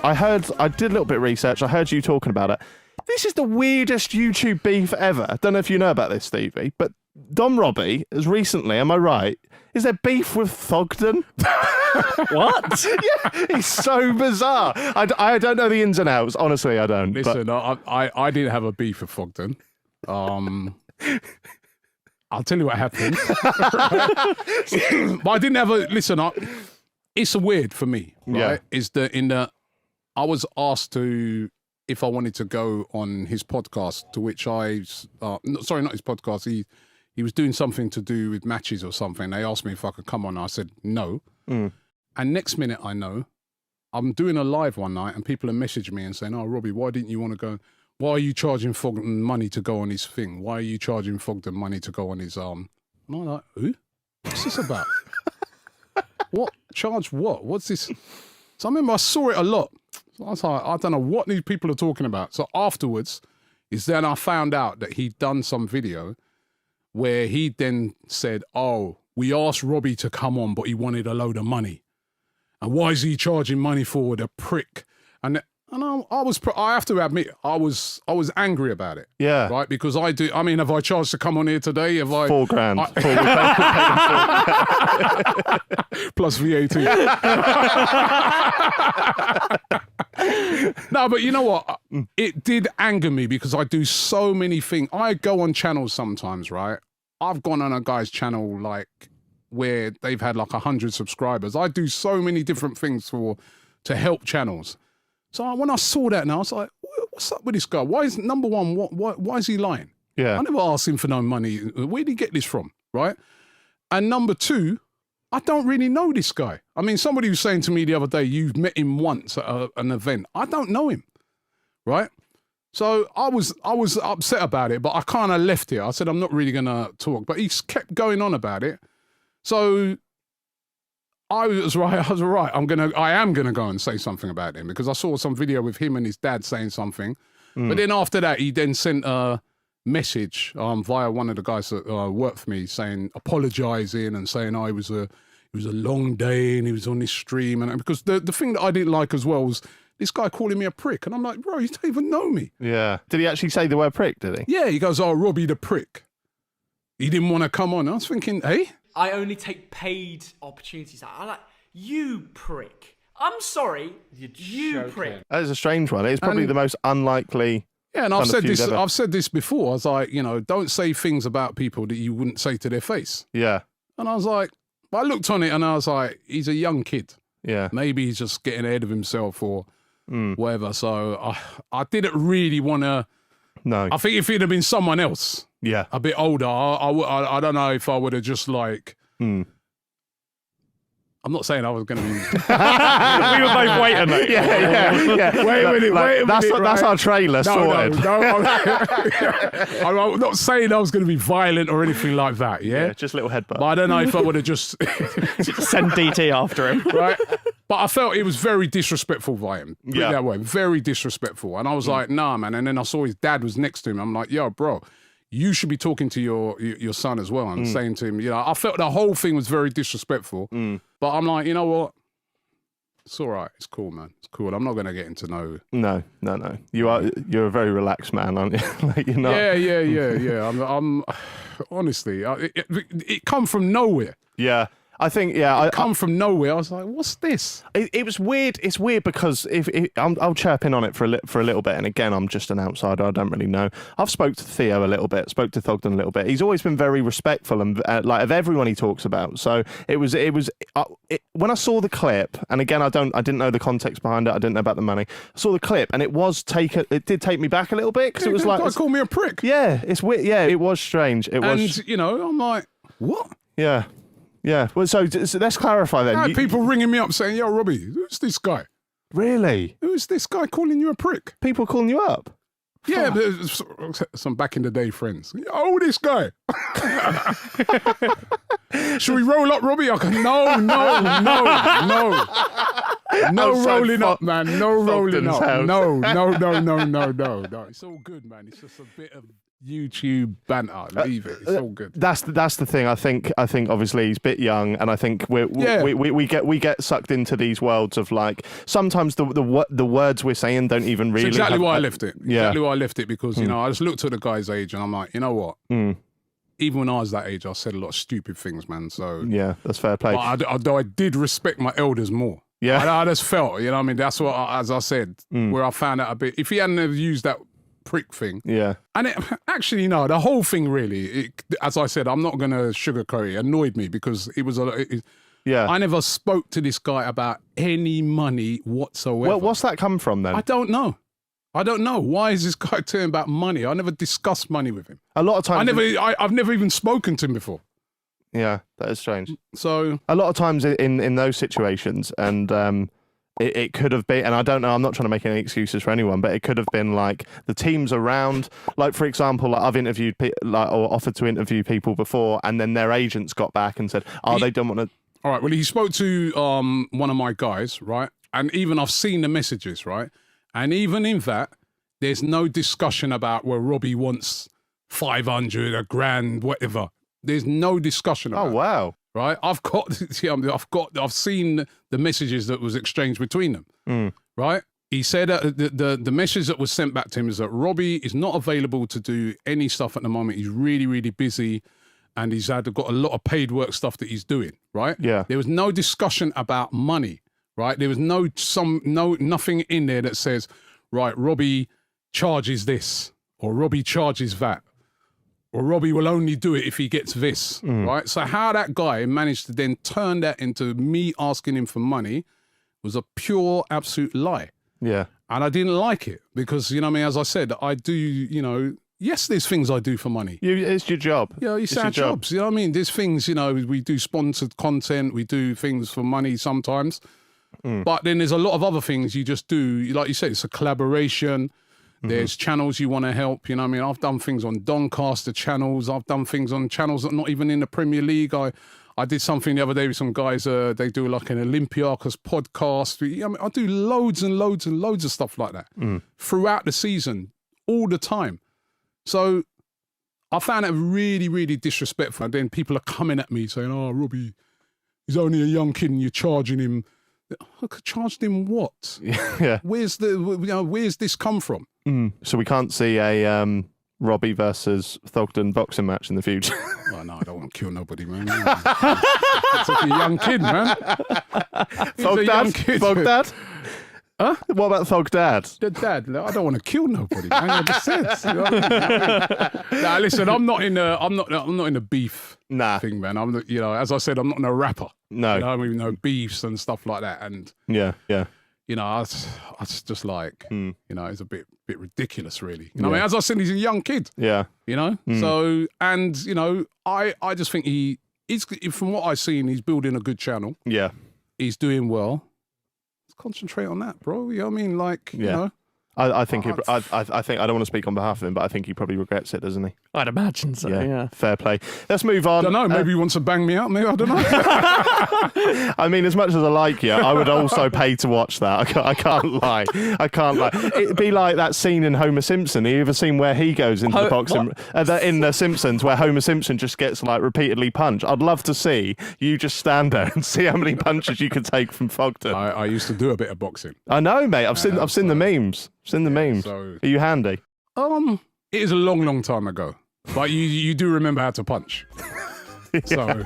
I did a little bit of research. I heard you talking about it. This is the weirdest YouTube beef ever. I don't know if you know about this, Stevie, but Dom Robbie has recently, am I right? Is there beef with Thogden? What? Yeah, it's so bizarre. I don't know the ins and outs. Honestly, I don't. Listen, I didn't have a beef with Thogden. I'll tell you what happened. But I didn't have a... Listen, it's weird for me, right? Yeah. Is that I was asked to... if I wanted to go on his podcast, to which sorry, not his podcast. He was doing something to do with matches or something. They asked me if I could come on. I said no. And next minute, I know I'm doing a live one night, and people are messaging me and saying, "Oh, Robbie, why didn't you want to go? Why are you charging Thogden money to go on his thing? Why are you charging Thogden money to go on his And I'm like, who? What's this about? What? Charge what? What's this? So I remember I saw it a lot. So I was like, I don't know what these people are talking about. So afterwards is then I found out that he'd done some video where he then said, oh, we asked Robbie to come on, but he wanted a load of money. And why is he charging money for the prick? And I have to admit, I was angry about it. Yeah. Right? Because have I charged to come on here today? Have I... $4,000. Plus VAT. No, but you know what? It did anger me because I do so many things. I go on channels sometimes, right? I've gone on a guy's channel where they've had 100 subscribers. I do so many different things to help channels. So when I saw that now, I was like, what's up with this guy? Why is, number one, why is he lying? Yeah. I never asked him for no money. Where did he get this from, right? And number two, I don't really know this guy. I mean, somebody was saying to me the other day, you've met him once at an event. I don't know him, right? So I was upset about it, but I kind of left it. I said, I'm not really going to talk. But he kept going on about it. So I was right. I am gonna go and say something about him because I saw some video with him and his dad saying something. But then after that, he then sent a message via one of the guys that worked for me, saying apologising and saying, "Oh, it was a long day and he was on this stream." And because the thing that I didn't like as well was this guy calling me a prick, and I'm like, bro, you don't even know me. Yeah. Did he actually say the word prick? Did he? Yeah. He goes, "Oh, Robbie the prick." He didn't want to come on. I was thinking, hey. I only take paid opportunities. I like, you prick. I'm sorry, you prick. That is a strange one. It's probably the most unlikely. Yeah, and I've said this before. I was like, don't say things about people that you wouldn't say to their face. Yeah. And I was like, I looked on it and I was like, he's a young kid. Yeah. Maybe he's just getting ahead of himself or whatever. So I didn't really want to. No. I think if it had been someone else. Yeah. A bit older, I don't know if I would have just I'm not saying I was going to be... We were both waiting. Mate. Yeah. Wait a minute, That's our trailer sorted. No. I'm not saying I was going to be violent or anything like that, yeah? Just a little headbutt. But I don't know if I would have just... Send DT after him. Right? But I felt it was very disrespectful by him. Put it that way. Very disrespectful. And I was like, nah, man. And then I saw his dad was next to him. I'm like, yo, bro, you should be talking to your son as well and saying to him, I felt the whole thing was very disrespectful. But I'm like, you know what? It's all right. It's cool, man. It's cool. I'm not going to get into no. No. You're a very relaxed man, aren't you? You're not. Yeah. I'm honestly, it come from nowhere. Yeah. I think, I come from nowhere. I was like, what's this? It was weird. It's weird because I'll chirp in on it for a little bit. And again, I'm just an outsider. I don't really know. I've spoke to Theo a little bit, spoke to Thogden a little bit. He's always been very respectful and of everyone he talks about. So it was when I saw the clip, and again, I didn't know the context behind it. I didn't know about the money. I saw the clip, and it did take me back a little bit because it was like, call me a prick. Yeah, it's weird. Yeah, it was strange. It was. And I'm like, what? Yeah. Yeah, well, so let's clarify then. I had people ringing me up saying, yo, Robbie, who's this guy? Really? Who's this guy calling you a prick? People calling you up? Yeah, but some back in the day friends. Oh, this guy. Should we roll up, Robbie? I go, no. No rolling up, man. No rolling up. No. It's all good, man. It's just a bit of YouTube banter. Leave it. It's all good. That's the thing. I think obviously he's a bit young, and I think we get sucked into these worlds of like sometimes the words we're saying don't even really. That's exactly have, why I left it. Yeah. Exactly why I left it because you know I just looked at the guy's age and I'm like, you know what? Even when I was that age, I said a lot of stupid things, man. So yeah, that's fair play. Although I did respect my elders more. Yeah, I just felt, you know what I mean? That's what, as I said, where I found out a bit. If he hadn't have used that prick thing. Yeah. And it actually, no, the whole thing really, as I said, I'm not going to sugarcoat it, annoyed me because it was yeah. I never spoke to this guy about any money whatsoever. Well, what's that come from then? I don't know. Why is this guy talking about money? I never discussed money with him. A lot of times. I've never even spoken to him before. Yeah, that is strange. So a lot of times in those situations, and it could have been, and I don't know, I'm not trying to make any excuses for anyone, but it could have been like the teams around, like for example, like I've interviewed or offered to interview people before, and then their agents got back and said, they don't want to. All right, well, he spoke to one of my guys, right? And even I've seen the messages, right? And even in that, there's no discussion about where Robbie wants 500, a grand, whatever. There's no discussion about Oh, wow. Right? I've seen the messages that was exchanged between them. Right? He said the message that was sent back to him is that Robbie is not available to do any stuff at the moment. He's really, really busy. And he's got a lot of paid work stuff that he's doing, right? Yeah. There was no discussion about money, right? There was nothing in there that says, right, Robbie charges this, or Robbie charges that, or Robbie will only do it if he gets this, right? So how that guy managed to then turn that into me asking him for money was a pure, absolute lie. Yeah. And I didn't like it because, you know what I mean, as I said, I do, you know, yes, there's things I do for money. It's your job. Yeah, it's our jobs. You know what I mean? There's things, you know, we do sponsored content, we do things for money sometimes. But then there's a lot of other things you just do. Like you said, it's a collaboration. There's channels you want to help. You know what I mean? I've done things on Doncaster channels. I've done things on channels that are not even in the Premier League. I did something the other day with some guys. They do like an Olympiacos podcast. I mean, I do loads and loads and loads of stuff like that throughout the season, all the time. So I found it really, really disrespectful. And then people are coming at me saying, "Oh, Robbie, he's only a young kid and you're charging him." I could charge him what? Yeah. Where's this come from? So we can't see a Robbie versus Thogden boxing match in the future. Oh, no, I don't want to kill nobody, man. It's like a young kid, man. Thogdad? Huh? What about Thogdad? The dad, I don't want to kill nobody, man. I just said. You know what I mean? Nah, listen, I'm not in a beef thing, man. I'm, you know, as I said, I'm not in a rapper. No, you know, I mean, no beefs and stuff like that. And yeah. You know, I was just like, you know, it's a bit ridiculous, really. You know, I mean, as I said, he's a young kid. Yeah. You know, so and you know, I just think he's from what I've seen, he's building a good channel. Yeah. He's doing well. Let's concentrate on that, bro. You know what I mean? Like, you know. I think I think I don't want to speak on behalf of him, but I think he probably regrets it, doesn't he? I'd imagine so. Yeah. Fair play. Let's move on. I don't know. Maybe he wants to bang me up. Maybe I don't know. I mean, as much as I like you, I would also pay to watch that. I can't lie. It'd be like that scene in Homer Simpson. Have you ever seen where he goes into the boxing in The Simpsons, where Homer Simpson just gets like repeatedly punched? I'd love to see you just stand there and see how many punches you can take from Thogden. I used to do a bit of boxing. I know, mate. I've seen the memes. Seen the memes. So, are you handy? It is a long, long time ago, but you do remember how to punch. So.